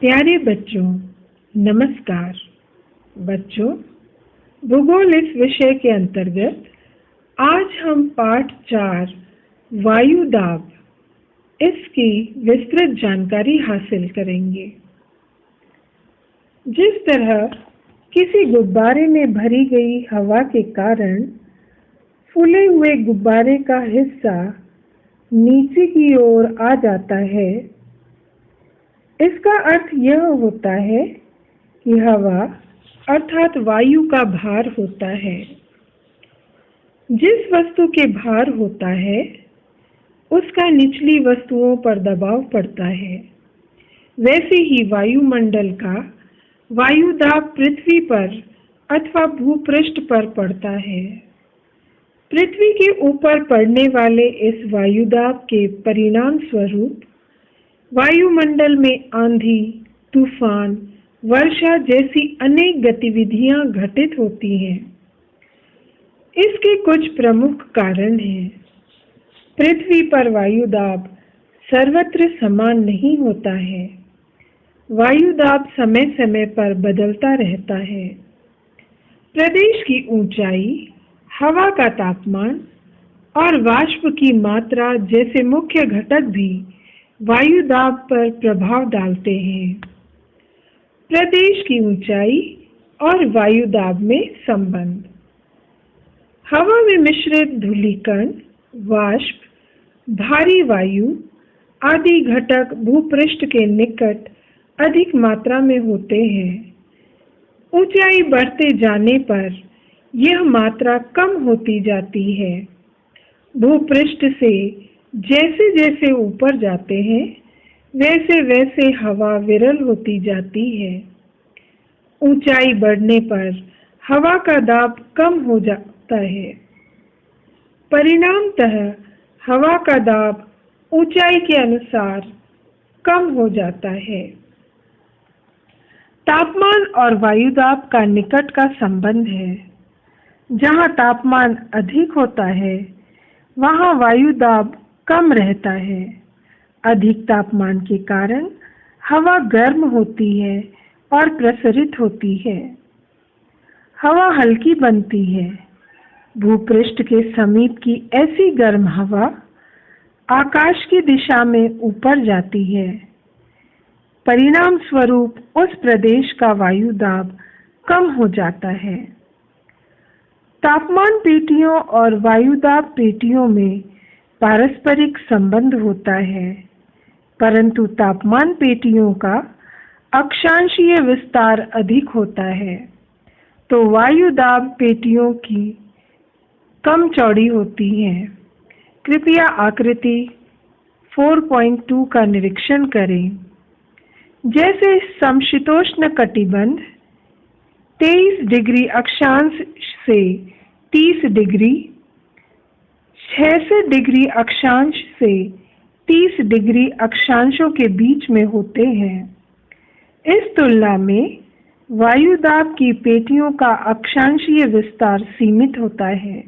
प्यारे बच्चों, नमस्कार। बच्चों, भूगोल इस विषय के अंतर्गत आज हम पाठ 4 वायु दाब इसकी विस्तृत जानकारी हासिल करेंगे। जिस तरह किसी गुब्बारे में भरी गई हवा के कारण फूले हुए गुब्बारे का हिस्सा नीचे की ओर आ जाता है, इसका अर्थ यह होता है कि हवा अर्थात वायु का भार होता है। जिस वस्तु के भार होता है उसका निचली वस्तुओं पर दबाव पड़ता है। वैसे ही वायुमंडल का वायु दाब पृथ्वी पर अथवा भूपृष्ठ पर पड़ता है। पृथ्वी के ऊपर पड़ने वाले इस वायु दाब के परिणाम स्वरूप वायुमंडल में आंधी, तूफान, वर्षा जैसी अनेक गतिविधियां घटित होती हैं। इसके कुछ प्रमुख कारण हैं। पृथ्वी पर वायु दाब सर्वत्र समान नहीं होता है। वायु दाब समय समय पर बदलता रहता है। प्रदेश की ऊंचाई, हवा का तापमान और वाष्प की मात्रा जैसे मुख्य घटक भी वायु दाब पर प्रभाव डालते हैं। प्रदेश की ऊंचाई और वायु दाब में संबंध। हवा में मिश्रित धूलिकण, वाष्प, भारी वायु आदि घटक भूपृष्ठ के निकट अधिक मात्रा में होते हैं। ऊंचाई बढ़ते जाने पर यह मात्रा कम होती जाती है। भूपृष्ठ से जैसे जैसे ऊपर जाते हैं वैसे वैसे हवा विरल होती जाती है। ऊंचाई बढ़ने पर हवा का दाब कम हो जाता है। परिणामतः हवा का दाब ऊंचाई के अनुसार कम हो जाता है। तापमान और वायु दाब का निकट का संबंध है। जहाँ तापमान अधिक होता है वहाँ वायु दाब कम रहता है। अधिक तापमान के कारण हवा गर्म होती है और प्रसरित होती है। हवा हल्की बनती है। भूपृष्ठ के समीप की ऐसी गर्म हवा आकाश की दिशा में ऊपर जाती है। परिणाम स्वरूप उस प्रदेश का वायु दाब कम हो जाता है। तापमान पेटियों और वायु दाब पेटियों में पारस्परिक संबंध होता है, परंतु तापमान पेटियों का अक्षांशीय विस्तार अधिक होता है, तो वायु दाब पेटियों की कम चौड़ी होती हैं। कृपया आकृति 4.2 का निरीक्षण करें। जैसे समशीतोष्ण कटिबंध 23 डिग्री अक्षांश से 30 डिग्री, 66 डिग्री अक्षांश से 30 डिग्री अक्षांशों के बीच में होते हैं। इस तुलना में वायु दाब की पेटियों का अक्षांशीय विस्तार सीमित होता है।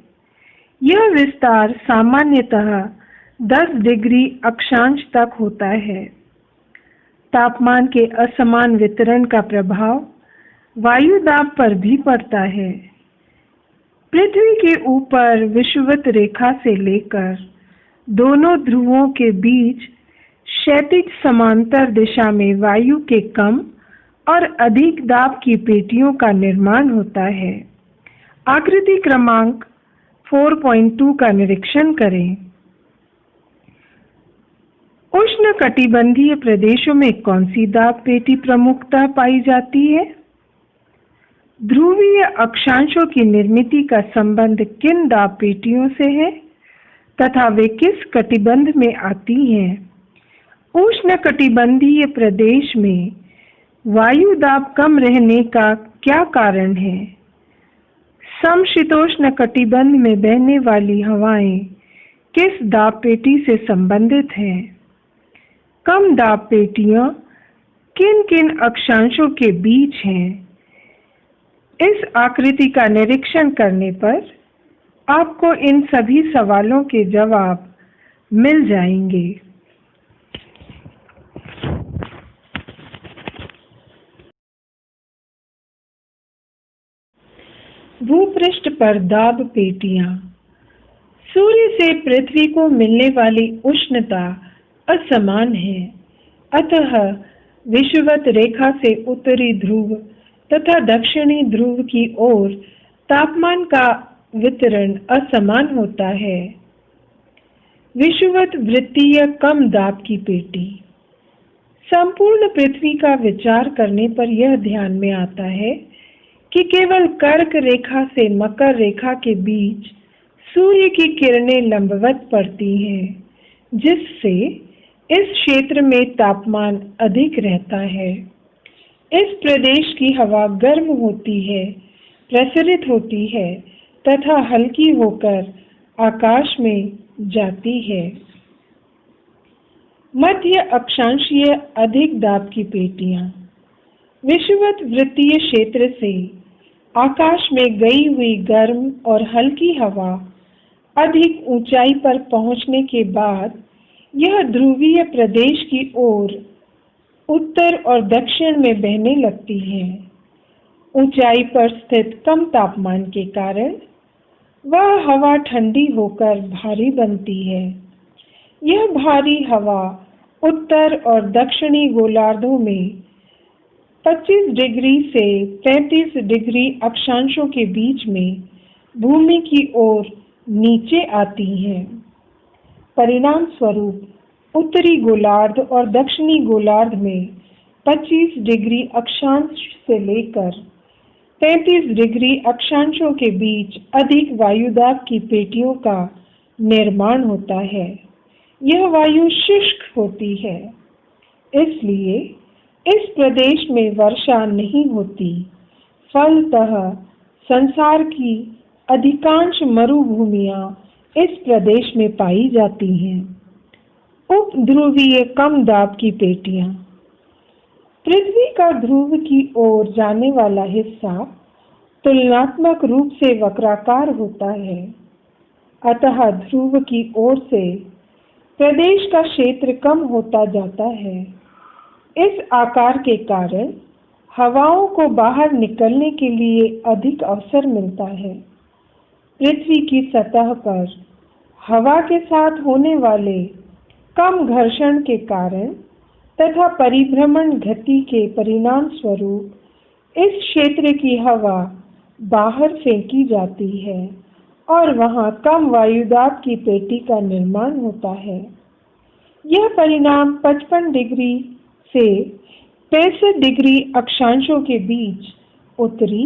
यह विस्तार सामान्यतः 10 डिग्री अक्षांश तक होता है। तापमान के असमान वितरण का प्रभाव वायु दाब पर भी पड़ता है। पृथ्वी के ऊपर विषुवत रेखा से लेकर दोनों ध्रुवों के बीच क्षैतिज समांतर दिशा में वायु के कम और अधिक दाब की पेटियों का निर्माण होता है। आकृति क्रमांक 4.2 का निरीक्षण करें। उष्णकटिबंधीय प्रदेशों में कौन सी दाब पेटी प्रमुखतः पाई जाती है? ध्रुवीय अक्षांशों की निर्मिति का संबंध किन दाब पेटियों से है तथा वे किस कटिबंध में आती हैं? उष्णकटिबंधीय प्रदेश में वायु दाब कम रहने का क्या कारण है? समशीतोष्ण कटिबंध में बहने वाली हवाएं किस दाब पेटी से संबंधित हैं? कम दाब पेटियां किन किन अक्षांशों के बीच हैं? इस आकृति का निरीक्षण करने पर आपको इन सभी सवालों के जवाब मिल जाएंगे। भूपृष्ठ पर दाब पेटियां। सूर्य से पृथ्वी को मिलने वाली उष्णता असमान है, अतः विषुवत रेखा से उत्तरी ध्रुव तथा दक्षिणी ध्रुव की ओर तापमान का वितरण असमान होता है। विषुवत वृत्तीय कम दाब की पेटी। संपूर्ण पृथ्वी का विचार करने पर यह ध्यान में आता है कि केवल कर्क रेखा से मकर रेखा के बीच सूर्य की किरणें लंबवत पड़ती हैं, जिससे इस क्षेत्र में तापमान अधिक रहता है। इस प्रदेश की हवा गर्म होती है, प्रसरित होती है तथा हल्की होकर आकाश में जाती है। मध्य अक्षांशीय अधिक दाब की पेटियां। विषुवत वृत्तीय क्षेत्र से आकाश में गई हुई गर्म और हल्की हवा अधिक ऊंचाई पर पहुंचने के बाद यह ध्रुवीय प्रदेश की ओर उत्तर और दक्षिण में बहने लगती है। ऊंचाई पर स्थित कम तापमान के कारण वह हवा ठंडी होकर भारी बनती है। यह भारी हवा उत्तर और दक्षिणी गोलार्धों में 25 डिग्री से 33 डिग्री अक्षांशों के बीच में भूमि की ओर नीचे आती हैं। परिणाम स्वरूप उत्तरी गोलार्ध और दक्षिणी गोलार्ध में 25 डिग्री अक्षांश से लेकर 33 डिग्री अक्षांशों के बीच अधिक वायुदाब की पेटियों का निर्माण होता है। यह वायु शुष्क होती है, इसलिए इस प्रदेश में वर्षा नहीं होती। फलतः संसार की अधिकांश मरुभूमियां इस प्रदेश में पाई जाती हैं। उपध्रुवीय कम दाब की पेटियां। पृथ्वी का ध्रुव की ओर जाने वाला हिस्सा तुलनात्मक रूप से वक्राकार होता है, अतः ध्रुव की ओर से प्रदेश का क्षेत्र कम होता जाता है। इस आकार के कारण हवाओं को बाहर निकलने के लिए अधिक अवसर मिलता है। पृथ्वी की सतह पर हवा के साथ होने वाले कम घर्षण के कारण तथा परिभ्रमण गति के परिणाम स्वरूप इस क्षेत्र की हवा बाहर फेंकी जाती है और वहां कम वायुदाब की पेटी का निर्माण होता है। यह परिणाम 55 डिग्री से 65 डिग्री अक्षांशों के बीच उत्तरी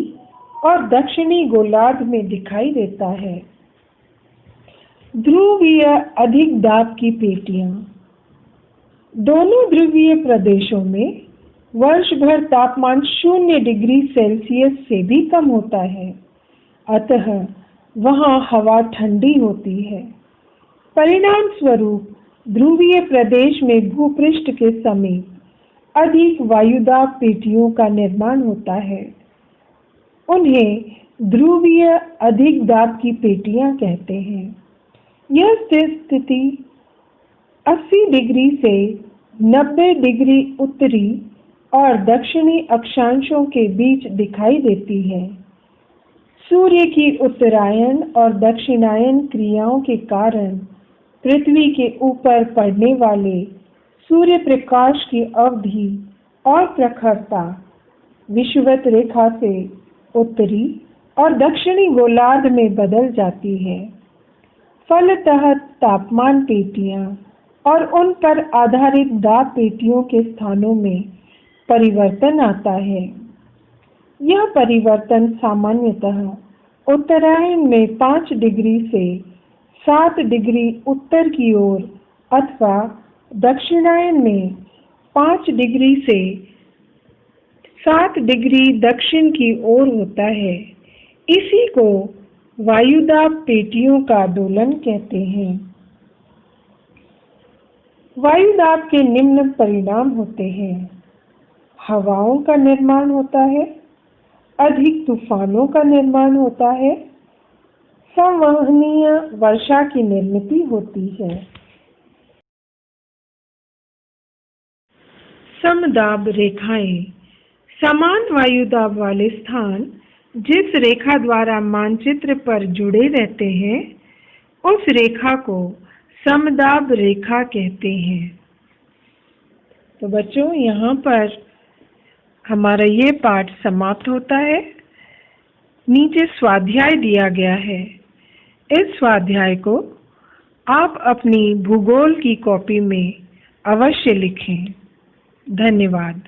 और दक्षिणी गोलार्ध में दिखाई देता है। ध्रुवीय अधिक दाब की पेटियां। दोनों ध्रुवीय प्रदेशों में वर्ष भर तापमान 0 डिग्री सेल्सियस से भी कम होता है, अतः वहां हवा ठंडी होती है। परिणाम स्वरूप ध्रुवीय प्रदेश में भूपृष्ठ के समीप अधिक वायुदाब पेटियों का निर्माण होता है। उन्हें ध्रुवीय अधिक दाब की पेटियां कहते हैं। यह स्थिति 80 डिग्री से 90 डिग्री उत्तरी और दक्षिणी अक्षांशों के बीच दिखाई देती है। सूर्य की उत्तरायण और दक्षिणायन क्रियाओं के कारण पृथ्वी के ऊपर पड़ने वाले सूर्य प्रकाश की अवधि और प्रखरता विषुवत रेखा से उत्तरी और दक्षिणी गोलार्ध में बदल जाती है। फलतः तापमान पेटियां और उन पर आधारित दाब पेटियों के स्थानों में परिवर्तन आता है। यह परिवर्तन सामान्यतः उत्तरायण में 5 डिग्री से 7 डिग्री उत्तर की ओर अथवा दक्षिणायन में 5 डिग्री से 7 डिग्री दक्षिण की ओर होता है। इसी को वायुदाब पेटियों का दोलन कहते हैं। वायुदाब के निम्न परिणाम होते हैं। हवाओं का निर्माण होता है, अधिक तूफानों का निर्माण होता है, संवहनीय वर्षा की निर्मिति होती है। समदाब रेखाएं। समान वायुदाब वाले स्थान जिस रेखा द्वारा मानचित्र पर जुड़े रहते हैं उस रेखा को समदाब रेखा कहते हैं। तो बच्चों, यहाँ पर हमारा ये पाठ समाप्त होता है। नीचे स्वाध्याय दिया गया है। इस स्वाध्याय को आप अपनी भूगोल की कॉपी में अवश्य लिखें। धन्यवाद।